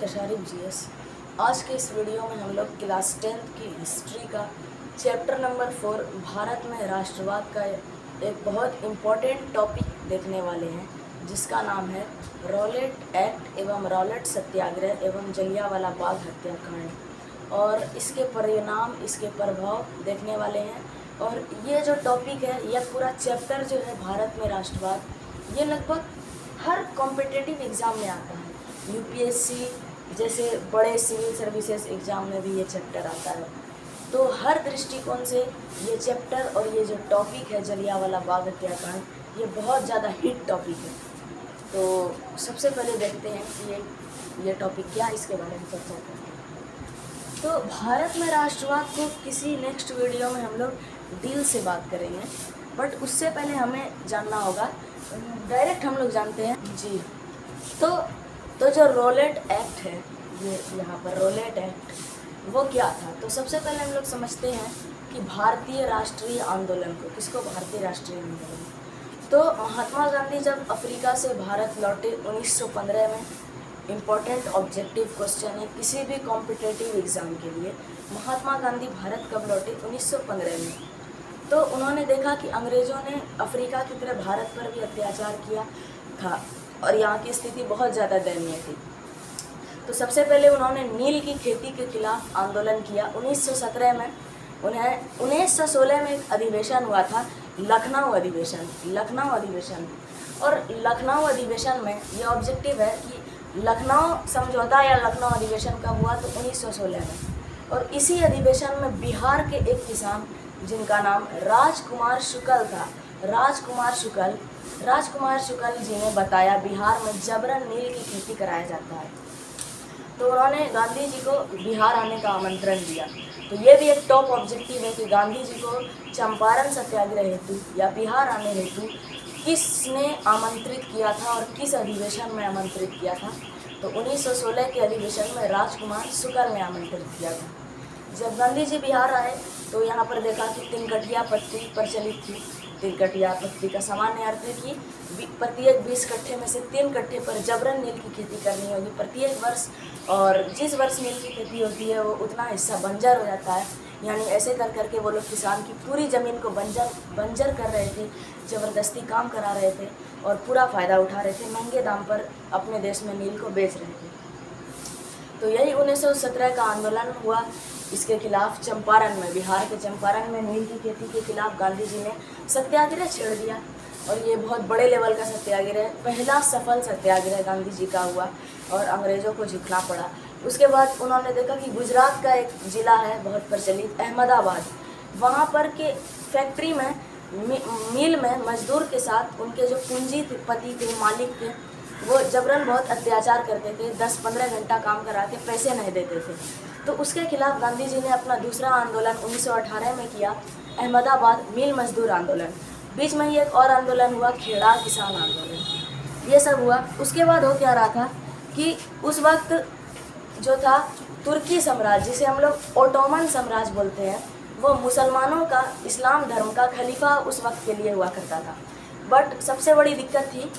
तशारिफ GS. आज के इस वीडियो में हम लोग क्लास 10th की हिस्ट्री का चैप्टर नंबर 4 भारत में राष्ट्रवाद का एक बहुत इम्पोर्टेंट टॉपिक देखने वाले हैं, जिसका नाम है रॉलेट एक्ट एवं रॉलेट सत्याग्रह एवं जलियांवाला बाग हत्याकांड। और इसके परिणाम, इसके प्रभाव देखने वाले हैं। और ये जो टॉपिक है, यह पूरा चैप्टर जो है भारत में राष्ट्रवाद, ये लगभग हर कॉम्पिटिटिव एग्ज़ाम में आता है। यूपीएससी जैसे बड़े सिविल सर्विसेज एग्ज़ाम में भी ये चैप्टर आता है। तो हर दृष्टिकोण से ये चैप्टर और ये जो टॉपिक है जलियांवाला बाग हत्याकांड, ये बहुत ज़्यादा हिट टॉपिक है। तो सबसे पहले देखते हैं कि ये टॉपिक क्या है, इसके बारे में चर्चा करते हैं। तो भारत में राष्ट्रवाद को किसी नेक्स्ट वीडियो में हम लोग डील से बात करेंगे, बट उससे पहले हमें जानना होगा, डायरेक्ट हम लोग जानते हैं जी। तो जो रॉलेट एक्ट है, ये यहाँ पर रॉलेट एक्ट वो क्या था। तो सबसे पहले हम लोग समझते हैं कि भारतीय राष्ट्रीय आंदोलन को, किसको भारतीय राष्ट्रीय आंदोलन, तो महात्मा गांधी जब अफ्रीका से भारत लौटे 1915 में, इम्पोर्टेंट ऑब्जेक्टिव क्वेश्चन है किसी भी कॉम्पिटिटिव एग्ज़ाम के लिए, महात्मा गांधी भारत कब लौटे 1915 में। तो उन्होंने देखा कि अंग्रेज़ों ने अफ्रीका की तरह भारत पर भी अत्याचार किया था और यहाँ की स्थिति बहुत ज़्यादा दयनीय थी। तो सबसे पहले उन्होंने नील की खेती के खिलाफ आंदोलन किया 1917 में। 1916 में एक अधिवेशन हुआ था, लखनऊ अधिवेशन। और लखनऊ अधिवेशन में यह ऑब्जेक्टिव है कि लखनऊ समझौता या लखनऊ अधिवेशन कब हुआ, तो 1916 में। और इसी अधिवेशन में बिहार के एक किसान जिनका नाम राजकुमार शुक्ल था, राजकुमार शुक्ल जी ने बताया बिहार में जबरन नील की खेती कराया जाता है। तो उन्होंने गांधी जी को बिहार आने का आमंत्रण दिया। तो ये भी एक टॉप ऑब्जेक्टिव है कि गांधी जी को चंपारण सत्याग्रह हेतु या बिहार आने हेतु किसने आमंत्रित किया था और किस अधिवेशन में आमंत्रित किया था। तो 1916 के अधिवेशन में राजकुमार शुक्ल ने आमंत्रित किया था। जब गांधी जी बिहार आए तो यहाँ पर देखा कि तिनकटिया पत्ती प्रचलित थी। तिनकटिया पत्ती का सामान्य अर्थ है कि प्रत्येक 20 कट्ठे में से 3 कट्ठे पर जबरन नील की खेती करनी होगी प्रत्येक वर्ष, और जिस वर्ष नील की खेती होती है वो उतना हिस्सा बंजर हो जाता है। यानी ऐसे कर करके वो लोग किसान की पूरी ज़मीन को बंजर कर रहे थे, ज़बरदस्ती काम करा रहे थे और पूरा फ़ायदा उठा रहे थे, महंगे दाम पर अपने देश में नील को बेच रहे थे। तो यही 1917 का आंदोलन हुआ इसके खिलाफ चंपारण में, बिहार के चंपारण में नील की खेती के खिलाफ गांधी जी ने सत्याग्रह छेड़ दिया। और ये बहुत बड़े लेवल का सत्याग्रह, पहला सफल सत्याग्रह गांधी जी का हुआ और अंग्रेज़ों को झुकना पड़ा। उसके बाद उन्होंने देखा कि गुजरात का एक ज़िला है बहुत प्रचलित, अहमदाबाद, वहाँ पर के फैक्ट्री में, मिल में मजदूर के साथ उनके जो पूंजीपति थे, मालिक थे, वो जबरन बहुत अत्याचार करते थे, 10-15 घंटा काम करा के पैसे नहीं देते थे। तो उसके खिलाफ गांधी जी ने अपना दूसरा आंदोलन 1918 में किया, अहमदाबाद मिल मजदूर आंदोलन। बीच में ही एक और आंदोलन हुआ, खेड़ा किसान आंदोलन। ये सब हुआ। उसके बाद हो क्या रहा था कि उस वक्त जो था तुर्की साम्राज्य, जिसे हम लोग ओटोमन साम्राज्य बोलते हैं, वो मुसलमानों का, इस्लाम धर्म का खलीफा उस वक्त के लिए हुआ करता था। बट सबसे बड़ी दिक्कत थी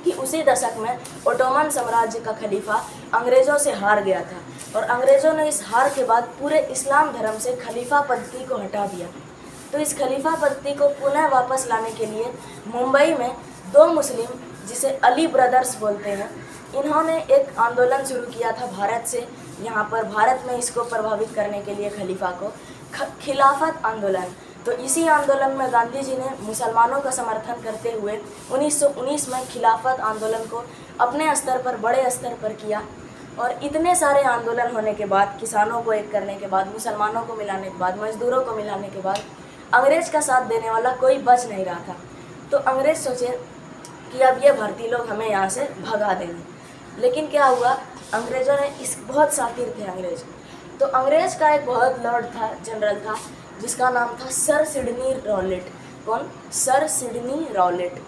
कि उसी दशक में ओटोमन साम्राज्य का खलीफा अंग्रेज़ों से हार गया था और अंग्रेज़ों ने इस हार के बाद पूरे इस्लाम धर्म से खलीफा पद्धति को हटा दिया। तो इस खलीफा पद्धति को पुनः वापस लाने के लिए मुंबई में 2 मुस्लिम, जिसे अली ब्रदर्स बोलते हैं, इन्होंने एक आंदोलन शुरू किया था भारत से, यहाँ पर भारत में इसको प्रभावित करने के लिए खलीफा को, खिलाफत आंदोलन। तो इसी आंदोलन में गांधी जी ने मुसलमानों का समर्थन करते हुए 1919 में खिलाफत आंदोलन को अपने स्तर पर, बड़े स्तर पर किया। और इतने सारे आंदोलन होने के बाद, किसानों को एक करने के बाद, मुसलमानों को मिलाने के बाद, मजदूरों को मिलाने के बाद, अंग्रेज़ का साथ देने वाला कोई बच नहीं रहा था। तो अंग्रेज़ सोचे कि अब ये भारतीय लोग हमें यहाँ से भगा देंगे। लेकिन क्या हुआ, अंग्रेज़ों ने बहुत शातिर थे अंग्रेज़। तो अंग्रेज़ का एक बहुत लॉर्ड था, जनरल था, जिसका नाम था सर सिडनी रॉलेट। कौन? Sir Sydney Rowlatt.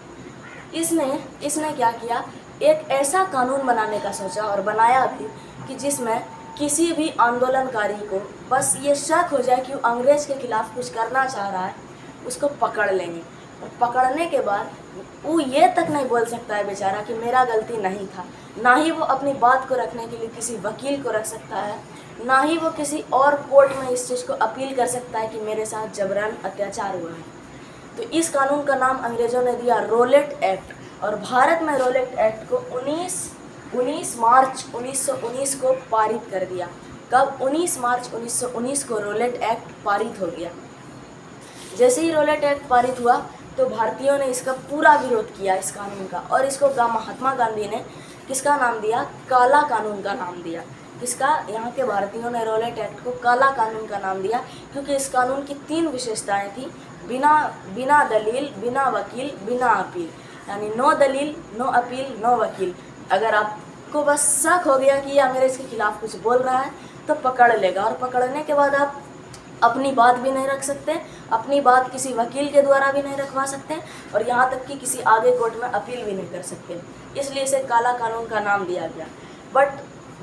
इसने क्या किया, एक ऐसा कानून बनाने का सोचा और बनाया भी कि जिसमें किसी भी आंदोलनकारी को बस ये शक हो जाए कि वो अंग्रेज़ के खिलाफ कुछ करना चाह रहा है, उसको पकड़ लेंगे। और पकड़ने के बाद वो ये तक नहीं बोल सकता है बेचारा कि मेरा गलती नहीं था, ना ही वो अपनी बात को रखने के लिए किसी वकील को रख सकता है, ना ही वो किसी और कोर्ट में इस चीज़ को अपील कर सकता है कि मेरे साथ जबरन अत्याचार हुआ है। तो इस कानून का नाम अंग्रेज़ों ने दिया रोलेट एक्ट, और भारत में रोलेट एक्ट को 19 मार्च 1919 को पारित कर दिया। कब? 19 मार्च 1919 को रोलेट एक्ट पारित हो गया। जैसे ही रोलेट एक्ट पारित हुआ तो भारतीयों ने इसका पूरा विरोध किया इस कानून का, और इसको महात्मा गांधी ने किसका नाम दिया? काला कानून का नाम दिया। किसका? यहाँ के भारतीयों ने रोलेट एक्ट को काला कानून का नाम दिया, क्योंकि इस कानून की 3 विशेषताएं थी। बिना दलील, बिना वकील, बिना अपील, यानी नो दलील, नो अपील, नो वकील। अगर आपको बस शक हो गया कि ये अंग्रेज़ के खिलाफ कुछ बोल रहा है तो पकड़ लेगा, और पकड़ने के बाद आप अपनी बात भी नहीं रख सकते, अपनी बात किसी वकील के द्वारा भी नहीं रखवा सकते, और यहाँ तक कि किसी आगे कोर्ट में अपील भी नहीं कर सकते। इसलिए इसे काला कानून का नाम दिया गया।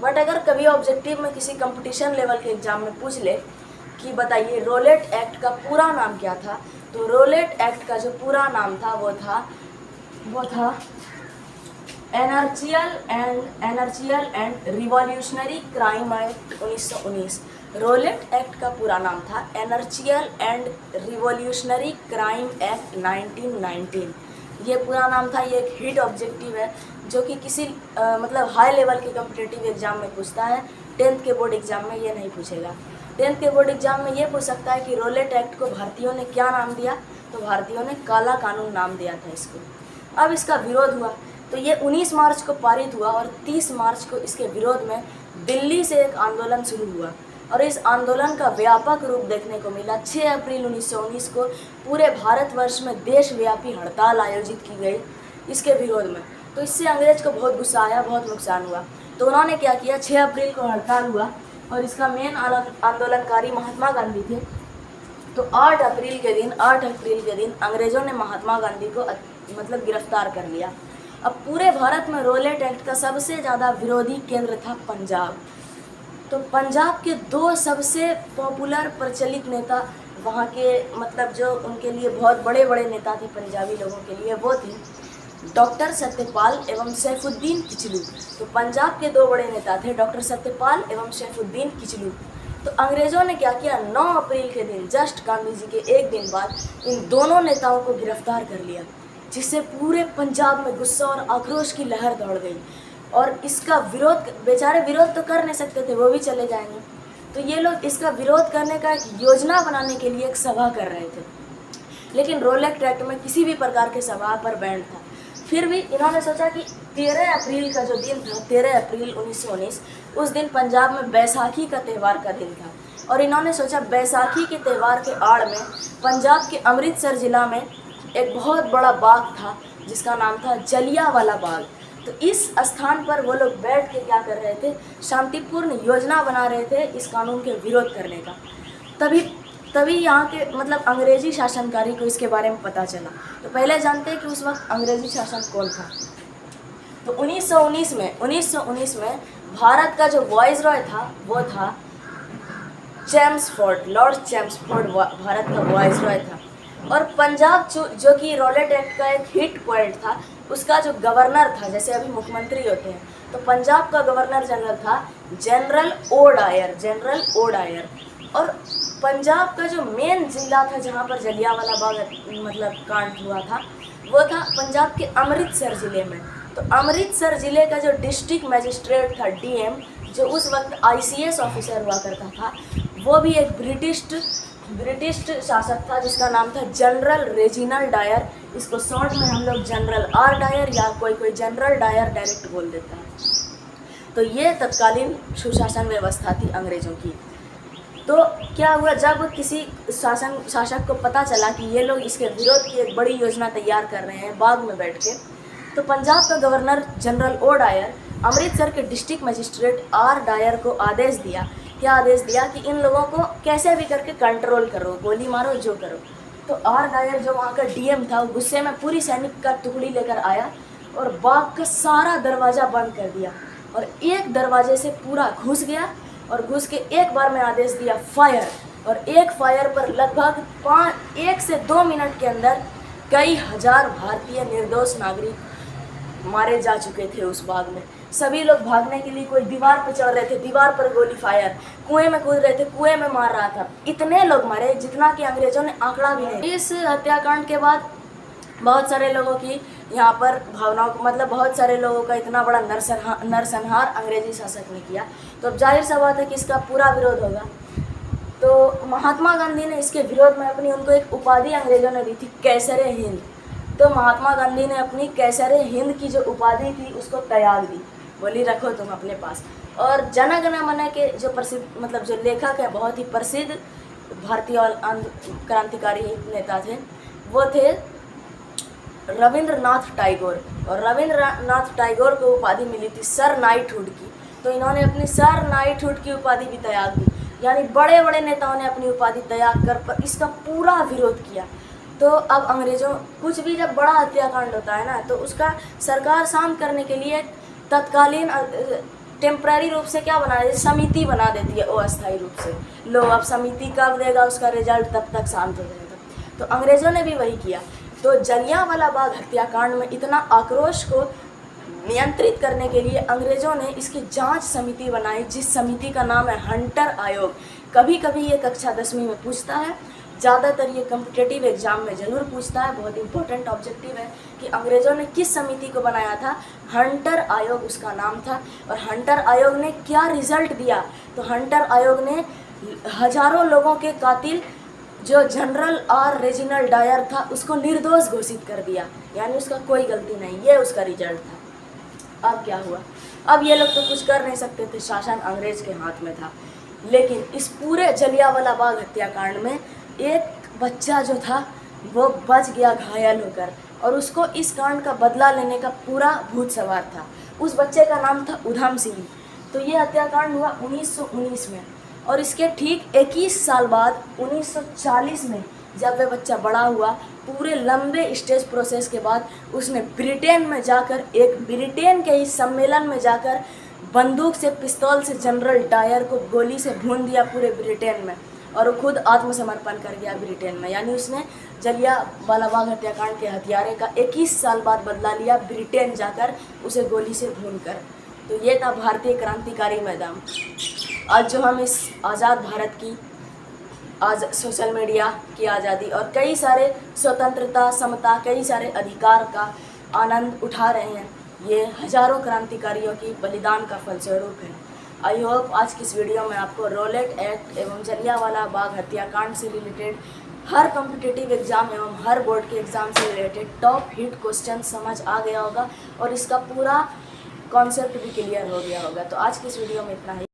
बट अगर कभी ऑब्जेक्टिव में किसी कंपटीशन लेवल के एग्ज़ाम में पूछ ले कि बताइए रोलेट एक्ट का पूरा नाम क्या था, तो रोलेट एक्ट का जो पूरा नाम था वो था anarchical and revolutionary crime act 1919। Rowlatt act का पूरा नाम था anarchical and revolutionary crime act 1919। ये पूरा नाम था। ये एक हिट ऑब्जेक्टिव है जो कि किसी मतलब हाई लेवल के कॉम्पिटिटिव एग्जाम में पूछता है। 10th के बोर्ड एग्जाम में ये नहीं पूछेगा। 10th के बोर्ड एग्जाम में ये पूछ सकता है कि रोलेट एक्ट को भारतीयों ने क्या नाम दिया, तो भारतीयों ने काला कानून नाम दिया था इसको। अब इसका विरोध हुआ, तो ये 19 मार्च को पारित हुआ, और 30 मार्च को इसके विरोध में दिल्ली से एक आंदोलन शुरू हुआ, और इस आंदोलन का व्यापक रूप देखने को मिला। 6 अप्रैल 1919 को पूरे भारतवर्ष में देशव्यापी हड़ताल आयोजित की गई इसके विरोध में। तो इससे अंग्रेज को बहुत गुस्सा आया, बहुत नुकसान हुआ। तो उन्होंने क्या किया, 6 अप्रैल को हड़ताल हुआ, और इसका मेन आंदोलनकारी महात्मा गांधी थे। तो 8 अप्रैल के दिन अंग्रेज़ों ने महात्मा गांधी को मतलब गिरफ्तार कर लिया। अब पूरे भारत में रोलेट एक्ट का सबसे ज़्यादा विरोधी केंद्र था पंजाब। तो पंजाब के 2 सबसे पॉपुलर प्रचलित नेता वहाँ के मतलब जो उनके लिए बहुत बड़े बड़े नेता थे पंजाबी लोगों के लिए, वो थे डॉक्टर सत्यपाल एवं सैफुद्दीन किचलू। तो पंजाब के 2 बड़े नेता थे डॉक्टर सत्यपाल एवं सैफुद्दीन किचलू। तो अंग्रेज़ों ने क्या किया, 9 अप्रैल के दिन जस्ट गांधी जी के एक दिन बाद इन दोनों नेताओं को गिरफ्तार कर लिया, जिससे पूरे पंजाब में गुस्सा और आक्रोश की लहर दौड़ गई। और इसका विरोध, बेचारे विरोध तो कर नहीं सकते थे, वो भी चले जाएंगे। तो ये लोग इसका विरोध करने का एक योजना बनाने के लिए एक सभा कर रहे थे, लेकिन रोलेट एक्ट में किसी भी प्रकार के सभा पर बैन था। फिर भी इन्होंने सोचा कि 13 अप्रैल का जो दिन था, 13 अप्रैल 1919, उस दिन पंजाब में बैसाखी का त्यौहार का दिन था, और इन्होंने सोचा बैसाखी के त्यौहार के आड़ में पंजाब के अमृतसर ज़िला में एक बहुत बड़ा बाग था जिसका नाम था जलियांवाला बाग। तो इस स्थान पर वो लोग बैठ के क्या कर रहे थे, शांतिपूर्ण योजना बना रहे थे इस कानून के विरोध करने का। तभी यहाँ के मतलब अंग्रेजी शासनकारी को इसके बारे में पता चला। तो पहले जानते हैं कि उस वक्त अंग्रेजी शासन कौन था। तो 1919 में भारत का जो वाइसरॉय था वो था चेम्सफोर्ड, लॉर्ड चेम्सफोर्ड भारत का वाइसरॉय था। और पंजाब जो कि रोलेट एक्ट का एक हिट पॉइंट था, उसका जो गवर्नर था, जैसे अभी मुख्यमंत्री होते हैं, तो पंजाब का गवर्नर जनरल था जनरल ओ डायर। और पंजाब का जो मेन ज़िला था जहाँ पर जलियांवाला बाग मतलब कांड हुआ था, वो था पंजाब के अमृतसर ज़िले में। तो अमृतसर ज़िले का जो डिस्ट्रिक्ट मजिस्ट्रेट था डीएम, जो उस वक्त आईसीएस ऑफिसर हुआ करता था, वो भी एक ब्रिटिश शासक था जिसका नाम था जनरल रेजिनाल्ड डायर। इसको शॉर्ट में हम लोग जनरल आर डायर या कोई जनरल डायर डायरेक्ट बोल देता है। तो ये तत्कालीन सुशासन व्यवस्था थी अंग्रेज़ों की। तो क्या हुआ, जब किसी शासक को पता चला कि ये लोग इसके विरोध की एक बड़ी योजना तैयार कर रहे हैं बाग में बैठ के, तो पंजाब का governor general O'Dwyer Amritsar के डिस्ट्रिक्ट मजिस्ट्रेट आर डायर को आदेश दिया। क्या आदेश दिया कि इन लोगों को कैसे भी करके कंट्रोल करो, गोली मारो, जो करो। तो आर डायर जो वहाँ का डीएम था, वो गुस्से में पूरी सैनिक का टुकड़ी लेकर आया और बाग का सारा दरवाज़ा बंद कर दिया, और एक दरवाजे से पूरा घुस गया, और घुस के एक बार में आदेश दिया फायर। और एक फायर पर लगभग 1 से 2 मिनट के अंदर कई हजार भारतीय निर्दोष नागरिक मारे जा चुके थे उस बाग में। सभी लोग भागने के लिए कोई दीवार पर चढ़ रहे थे, दीवार पर गोली फायर, कुएं में कूद रहे थे, कुएं में मार रहा था। इतने लोग मरे जितना कि अंग्रेजों ने आंकड़ा भी नहीं। इस हत्याकांड के बाद बहुत सारे लोगों की यहाँ पर भावनाओं को, मतलब बहुत सारे लोगों का इतना बड़ा नरसंहार अंग्रेजी शासक ने किया। तो अब जाहिर सा बात है कि इसका पूरा विरोध होगा। तो महात्मा गांधी ने इसके विरोध में अपनी, उनको एक उपाधि अंग्रेजों ने दी थी, कैसरे हिंद। तो महात्मा गांधी ने अपनी कैसरे हिंद की जो उपाधि थी उसको त्याग दी, बोली रखो तुम अपने पास। और जन गण मन के जो प्रसिद्ध, मतलब जो लेखक है, बहुत ही प्रसिद्ध भारतीय क्रांतिकारी नेता थे, वो थे रविंद्रनाथ टैगोर। और रविंद्रनाथ टैगोर को उपाधि मिली थी सर नाइटहुड की। तो इन्होंने अपनी सर नाइटहुड की उपाधि भी त्याग दी। यानी बड़े बड़े नेताओं ने अपनी उपाधि त्याग कर पर इसका पूरा विरोध किया। तो अब अंग्रेजों, कुछ भी जब बड़ा हत्याकांड होता है ना, तो उसका सरकार शांत करने के लिए तत्कालीन टेम्पररी रूप से क्या बना देती है, समिति बना देती है अस्थायी रूप से। लो अब समिति कब देगा उसका रिजल्ट, तब तक शांत हो जाएगा। तो अंग्रेजों ने भी वही किया। तो जलियांवाला बाग हत्याकांड में इतना आक्रोश को नियंत्रित करने के लिए अंग्रेजों ने इसकी जांच समिति बनाई, जिस समिति का नाम है हंटर आयोग। कभी कभी ये कक्षा 10वीं में पूछता है, ज़्यादातर ये कॉम्पिटिटिव एग्जाम में ज़रूर पूछता है। बहुत इंपॉर्टेंट ऑब्जेक्टिव है कि अंग्रेज़ों ने किस समिति को बनाया था। हंटर आयोग उसका नाम था। और हंटर आयोग ने क्या रिजल्ट दिया, तो हंटर आयोग ने हजारों लोगं के कातिल जो जनरल आर रेजिनल डायर था उसको निर्दोष घोषित कर दिया, यानी उसका कोई गलती नहीं, ये उसका रिजल्ट था। अब क्या हुआ, अब ये लोग तो कुछ कर नहीं सकते थे, शासन अंग्रेज के हाथ में था। लेकिन इस पूरे जलियांवाला बाग हत्याकांड में एक बच्चा जो था वो बच गया घायल होकर, और उसको इस कांड का बदला लेने का पूरा भूत सवार था। उस बच्चे का नाम था उधम सिंह। तो ये हत्याकांड हुआ 1919 में, और इसके ठीक 21 साल बाद 1940 में जब वह बच्चा बड़ा हुआ, पूरे लंबे स्टेज प्रोसेस के बाद उसने ब्रिटेन में जाकर, एक ब्रिटेन के ही सम्मेलन में जाकर बंदूक से, पिस्तौल से जनरल डायर को गोली से भून दिया पूरे ब्रिटेन में, और वो खुद आत्मसमर्पण कर गया ब्रिटेन में। यानी उसने जलियांवाला बाग हत्याकांड के हत्यारे का 21 साल बाद बदला लिया, ब्रिटेन जाकर उसे गोली से भूनकर। तो ये था भारतीय क्रांतिकारी मैदान। आज जो हम इस आज़ाद भारत की, आज सोशल मीडिया की आज़ादी और कई सारे स्वतंत्रता, समता, कई सारे अधिकार का आनंद उठा रहे हैं, ये हजारों क्रांतिकारियों की बलिदान का फलस्वरूप है। आई होप आज की इस वीडियो में आपको रॉलेट एक्ट एवं जलियांवाला बाग हत्याकांड से रिलेटेड हर कॉम्पिटिटिव एग्ज़ाम एवं हर बोर्ड के एग्ज़ाम से रिलेटेड टॉप हिट क्वेश्चन समझ आ गया होगा, और इसका पूरा कॉन्सेप्ट भी क्लियर हो गया होगा। तो आज की इस वीडियो में इतना ही।